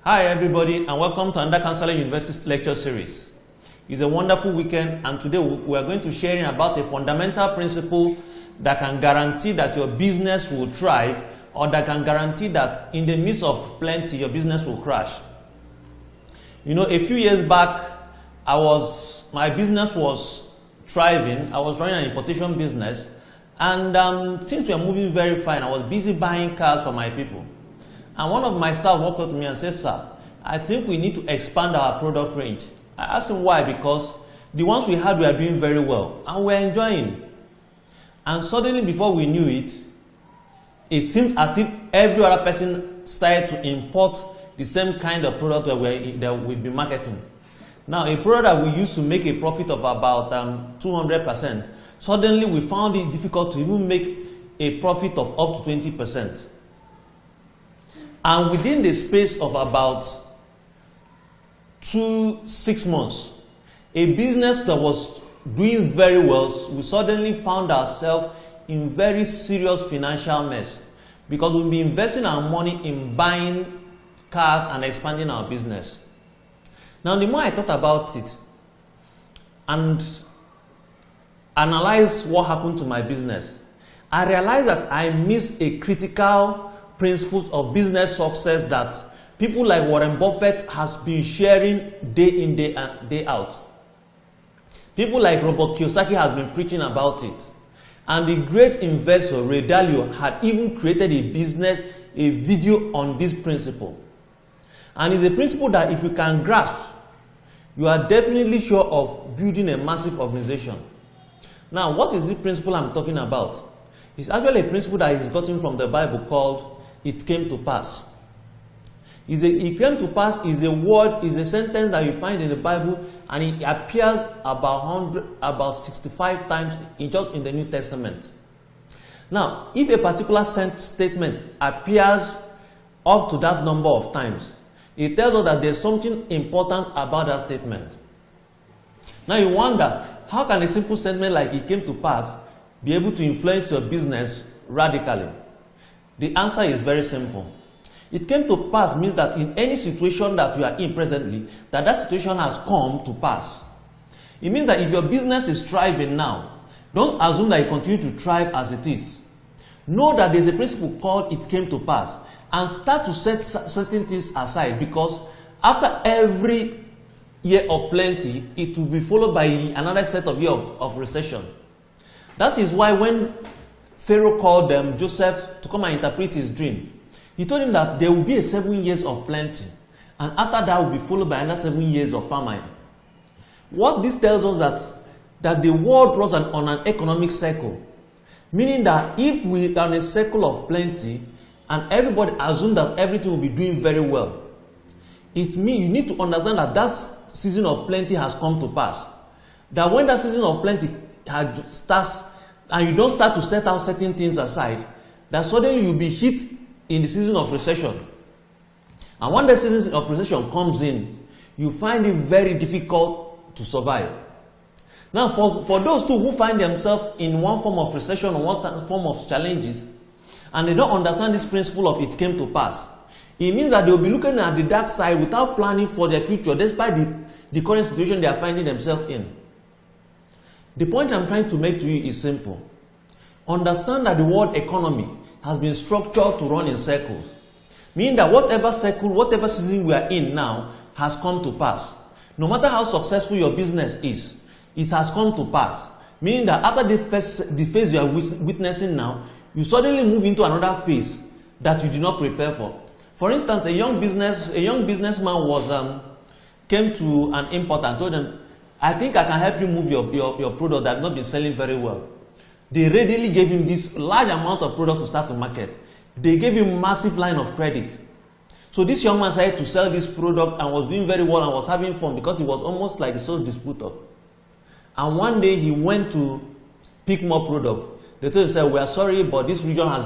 Hi everybody, and welcome to Under Counseling University's lecture series. It's a wonderful weekend, and today we are going to share about a fundamental principle that can guarantee that your business will thrive, or that can guarantee that in the midst of plenty, your business will crash. You know, a few years back, my business was thriving. I was running an importation business, and things were moving very fine. I was busy buying cars for my people. And one of my staff walked up to me and said, "Sir, I think we need to expand our product range." I asked him why, because the ones we had were doing very well and we're enjoying. And suddenly, before we knew it, it seemed as if every other person started to import the same kind of product that we've been marketing. Now, a product that we used to make a profit of about 200%, suddenly we found it difficult to even make a profit of up to 20%. And within the space of about 6 months, a business that was doing very well, we suddenly found ourselves in very serious financial mess, because we'll be investing our money in buying cars and expanding our business. Now, the more I thought about it and analyzed what happened to my business, I realized that I missed a critical principles of business success that people like Warren Buffett has been sharing day in, day out. People like Robert Kiyosaki has been preaching about it. And the great investor Ray Dalio had even created a video on this principle. And it's a principle that if you can grasp, you are definitely sure of building a massive organization. Now, what is the principle I'm talking about? It's actually a principle that is gotten from the Bible called "It came to pass." It came to pass is a word, is a sentence that you find in the Bible, and it appears about 65 times just in the New Testament. Now, if a particular statement appears up to that number of times, it tells us that there's something important about that statement. Now you wonder, how can a simple statement like "it came to pass" be able to influence your business radically? The answer is very simple. It came to pass means that in any situation that you are in presently, that situation has come to pass. It means that if your business is thriving now, don't assume that you continue to thrive as it is. Know that there's a principle called "it came to pass," and start to set certain things aside, because after every year of plenty, it will be followed by another set of years of recession. That is why when Pharaoh called Joseph to come and interpret his dream, he told him that there will be 7 years of plenty, and after that will be followed by another 7 years of famine. What this tells us that the world runs on an economic cycle, meaning that if we are in a cycle of plenty and everybody assumes that everything will be doing very well, it means you need to understand that that season of plenty has come to pass. That when that season of plenty starts, and you don't start to set out certain things aside, that suddenly you'll be hit in the season of recession. And when the season of recession comes in, you find it very difficult to survive. Now, for those who find themselves in one form of recession or one form of challenges, and they don't understand this principle of "it came to pass," it means that they'll be looking at the dark side without planning for their future, despite the current situation they are finding themselves in. The point I'm trying to make to you is simple. Understand that the world economy has been structured to run in circles. Meaning that whatever season we are in now has come to pass. No matter how successful your business is, it has come to pass. Meaning that after the phase you are witnessing now, you suddenly move into another phase that you did not prepare for. For instance, a young businessman came to an importer and told them, "I think I can help you move your product that has not been selling very well." They readily gave him this large amount of product to start to market. They gave him massive line of credit. So this young man started to sell this product and was doing very well and was having fun, because he was almost like a sole distributor. And one day he went to pick more product. They told him, "We are sorry, but this region has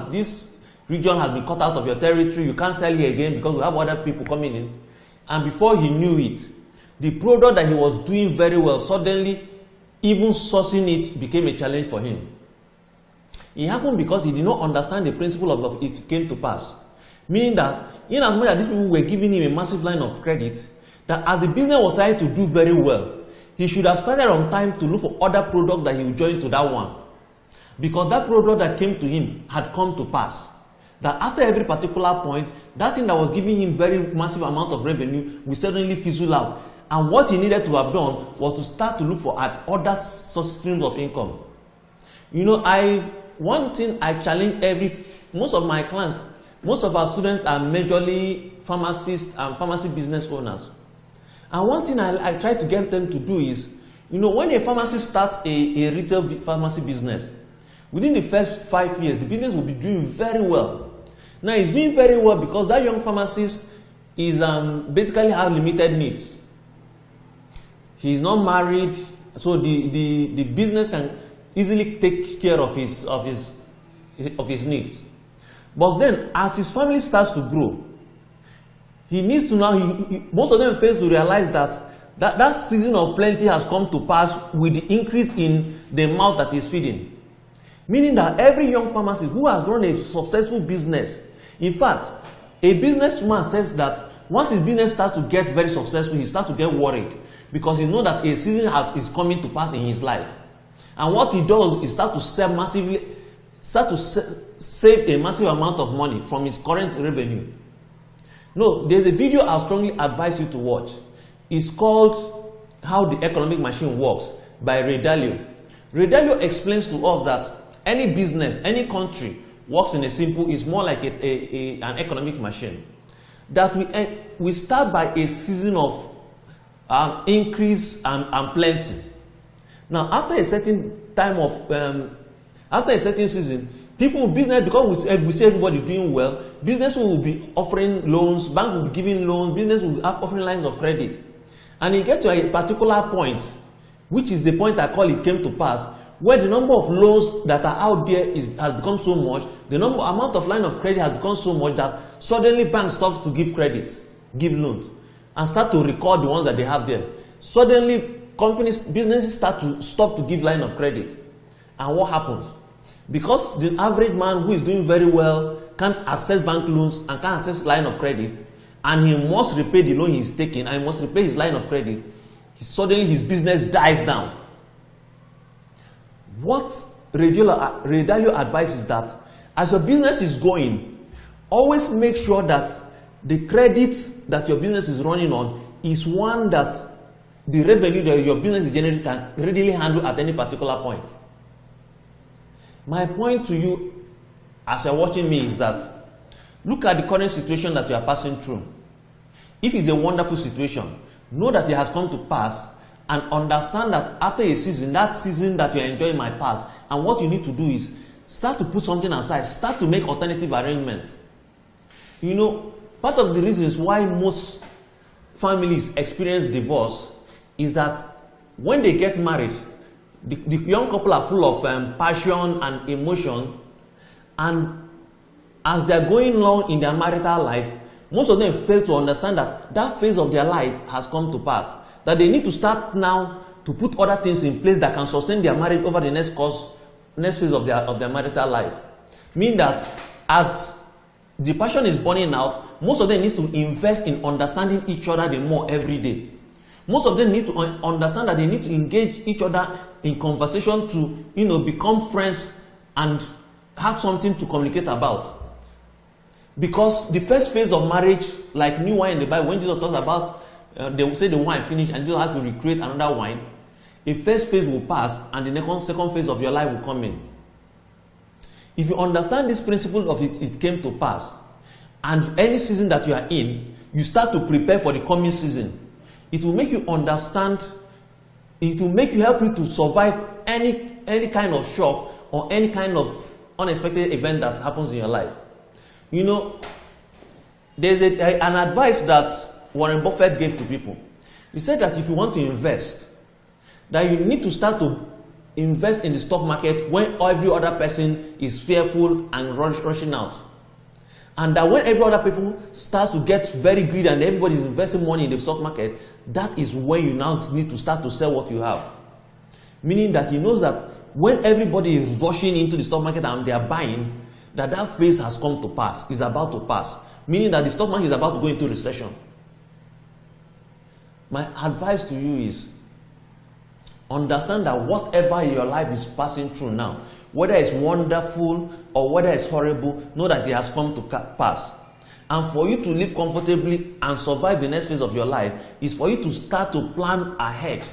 been cut out of your territory. You can't sell here again because we have other people coming in." And before he knew it, the product that he was doing very well, suddenly even sourcing it became a challenge for him. It happened because he did not understand the principle of "it came to pass." Meaning that, in as much as these people were giving him a massive line of credit, that as the business was trying to do very well, he should have started on time to look for other products that he would join to that one. Because that product that came to him had come to pass. That after every particular point, that thing that was giving him very massive amount of revenue will suddenly fizzle out. And what he needed to have done was to start to look for other streams of income. You know, one thing I challenge most of my clients, most of our students are majorly pharmacists and pharmacy business owners. And one thing I try to get them to do is, you know, when a pharmacist starts a retail pharmacy business, within the first 5 years, the business will be doing very well. Now, it's doing very well because that young pharmacist is basically have limited needs. He is not married, so the business can easily take care of his needs. But then, as his family starts to grow, he needs to now. Most of them fail to realize that season of plenty has come to pass with the increase in the amount that he's feeding. Meaning that every young pharmacist who has run a successful business, in fact, a businessman says that once his business starts to get very successful, he starts to get worried because he knows that a season is coming to pass in his life. And what he does is start to save a massive amount of money from his current revenue. No, there's a video I strongly advise you to watch. It's called How the Economic Machine Works by Ray Dalio. Ray Dalio explains to us that any business, any country works in it's more like an economic machine. That we start by a season of increase and plenty. Now, after a certain season, because we see everybody doing well, business will be offering loans, bank will be giving loans, business will be offering lines of credit. And you get to a particular point, which is the point I call it came to pass, where the number of loans that are out there has become so much, the amount of line of credit has become so much that suddenly banks stop to give loans, and start to record the ones that they have there. Suddenly, businesses stop to give line of credit. And what happens? Because the average man who is doing very well can't access bank loans and can't access line of credit, and he must repay the loan he's taking and he must repay his line of credit, suddenly his business dives down. What Ray Dalio advises that as your business is going, always make sure that the credit that your business is running on is one that the revenue that your business is generating can readily handle at any particular point. My point to you as you're watching me is that look at the current situation that you are passing through. If it's a wonderful situation, know that it has come to pass and understand that after a season, that season that you're enjoying might pass. And what you need to do is start to put something aside, start to make alternative arrangements. You know, part of the reasons why most families experience divorce is that when they get married, the young couple are full of passion and emotion, and as they're going along in their marital life, most of them fail to understand that that phase of their life has come to pass. That they need to start now to put other things in place that can sustain their marriage over the next phase of their marital life. Meaning that as the passion is burning out, most of them need to invest in understanding each other the more every day. Most of them need to understand that they need to engage each other in conversation to, become friends and have something to communicate about. Because the first phase of marriage, like new wine in the Bible, when Jesus talks about, they will say the wine finished and Jesus has to recreate another wine. A first phase will pass and the second phase of your life will come in. If you understand this principle of it came to pass, and any season that you are in, you start to prepare for the coming season. It will make you understand, it will help you to survive any kind of shock or any kind of unexpected event that happens in your life. You know, there's an advice that Warren Buffett gave to people. He said that if you want to invest, that you need to start to invest in the stock market when every other person is fearful and rushing out. And that when every other people starts to get very greedy and everybody is investing money in the stock market, that is when you now need to start to sell what you have. Meaning that he knows that when everybody is rushing into the stock market and they are buying, that phase has come to pass, is about to pass. meaning that the stock market is about to go into recession. My advice to you is understand that whatever your life is passing through now, whether it's wonderful or whether it's horrible, know that it has come to pass. And for you to live comfortably and survive the next phase of your life is for you to start to plan ahead.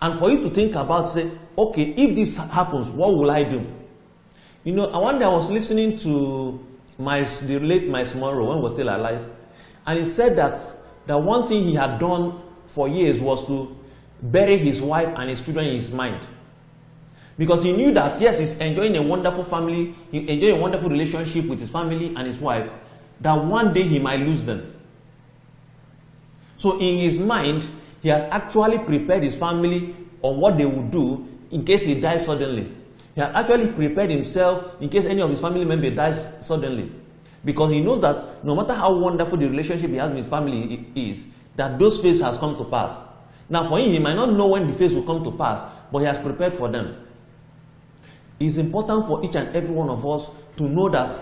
And for you to think about, say, okay, if this happens, what will I do? You know, one day I was listening to the late Miles Monroe when he was still alive. And he said that the one thing he had done for years was to bury his wife and his children in his mind. Because he knew that, yes, he's enjoying a wonderful family, he's enjoying a wonderful relationship with his family and his wife, that one day he might lose them. So in his mind, he has actually prepared his family on what they would do in case he dies suddenly. He has actually prepared himself in case any of his family member dies suddenly. Because he knows that no matter how wonderful the relationship he has with his family is, that those phases has come to pass. Now for him, he might not know when the phase will come to pass, but he has prepared for them. It's important for each and every one of us to know that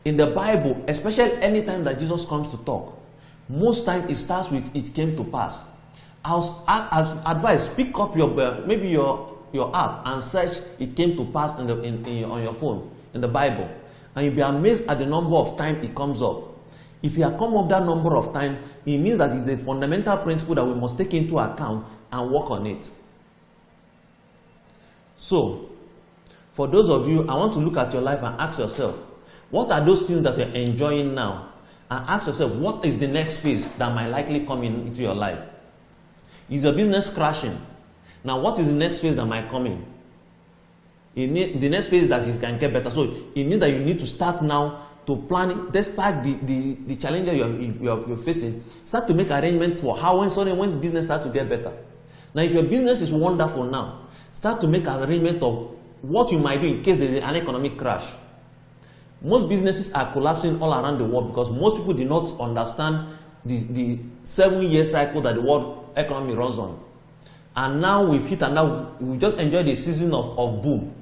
in the Bible, especially any time that Jesus comes to talk, most times it starts with "it came to pass." As advice, pick up maybe your app and search "it came to pass" on your phone in the Bible, and you'll be amazed at the number of times it comes up. If you have come up that number of times, it means that it's the fundamental principle that we must take into account and work on it. So, for those of you, I want to look at your life and ask yourself, what are those things that you're enjoying now? And ask yourself, what is the next phase that might likely come into your life? Is your business crashing? Now, what is the next phase that might come in? The next phase that it can get better. So, it means that you need to start now to plan it, despite the challenges you're facing. Start to make arrangements for how when business starts to get better. Now, if your business is wonderful now, start to make arrangement of what you might do in case there is an economic crash. Most businesses are collapsing all around the world because most people do not understand the 7-year cycle that the world economy runs on. And now we've hit, and now we just enjoyed the season of boom.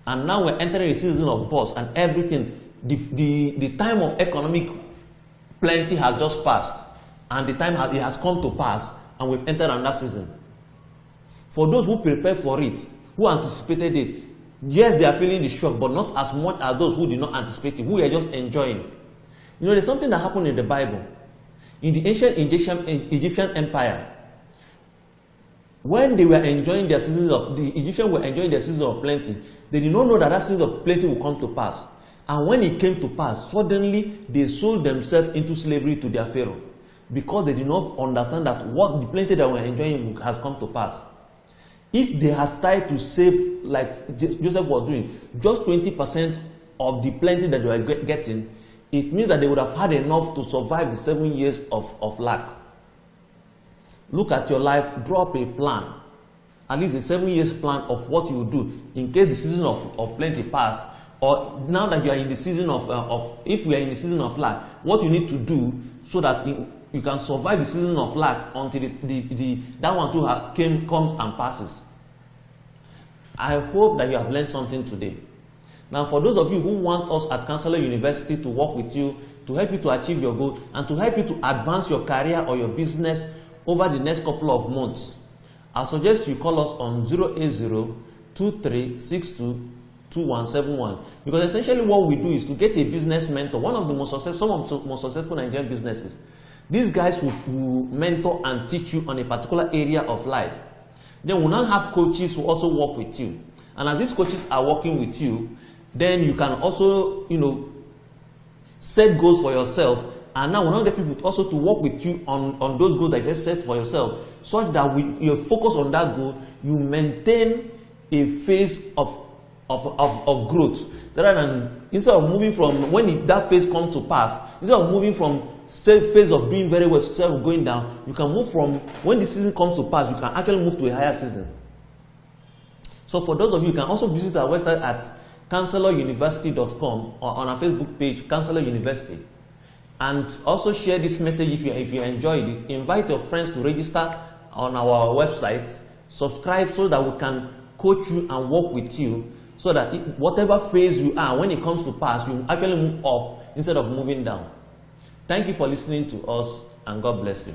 And now we're entering the season of bust, and everything, the time of economic plenty has just passed. And the time it has come to pass, and we've entered another season. For those who prepare for it, who anticipated it, yes, they are feeling the shock, but not as much as those who did not anticipate it, who are just enjoying. You know, there's something that happened in the Bible. In the ancient Egyptian Empire, when they were enjoying their seasons the Egyptians were enjoying their season of plenty, they did not know that season of plenty will come to pass. And when it came to pass, suddenly they sold themselves into slavery to their Pharaoh, because they did not understand that what the plenty that we are enjoying has come to pass. If they had started to save, like Joseph was doing, just 20% of the plenty that they were getting, it means that they would have had enough to survive the 7 years of lack. Look at your life, draw up a plan, at least a 7 years plan of what you will do in case the season of plenty pass, or now that you are in the season if we are in the season of lack, what you need to do so that you can survive the season of lack until that one too comes and passes. I hope that you have learned something today. Now, for those of you who want us at Counselor University to work with you, to help you to achieve your goal, and to help you to advance your career or your business over the next couple of months, I suggest you call us on 080-2362-2171. Because essentially what we do is to get a business mentor, some of the most successful Nigerian businesses. These guys will mentor and teach you on a particular area of life. Then we'll now have coaches who also work with you. And as these coaches are working with you, then you can also, set goals for yourself. And now we'll now get people also to work with you on those goals that you just set for yourself, such that with your focus on that goal, you maintain a phase of growth. Rather than, instead of moving from when that phase comes to pass, instead of moving from phase of doing very well, instead of going down, you can move from when the season comes to pass, you can actually move to a higher season. So for those of you, you can also visit our website at counseloruniversity.com or on our Facebook page, Counselor University. And also share this message if you enjoyed it. Invite your friends to register on our website. Subscribe so that we can coach you and work with you, so that whatever phase you are, when it comes to pass, you actually move up instead of moving down. Thank you for listening to us, and God bless you.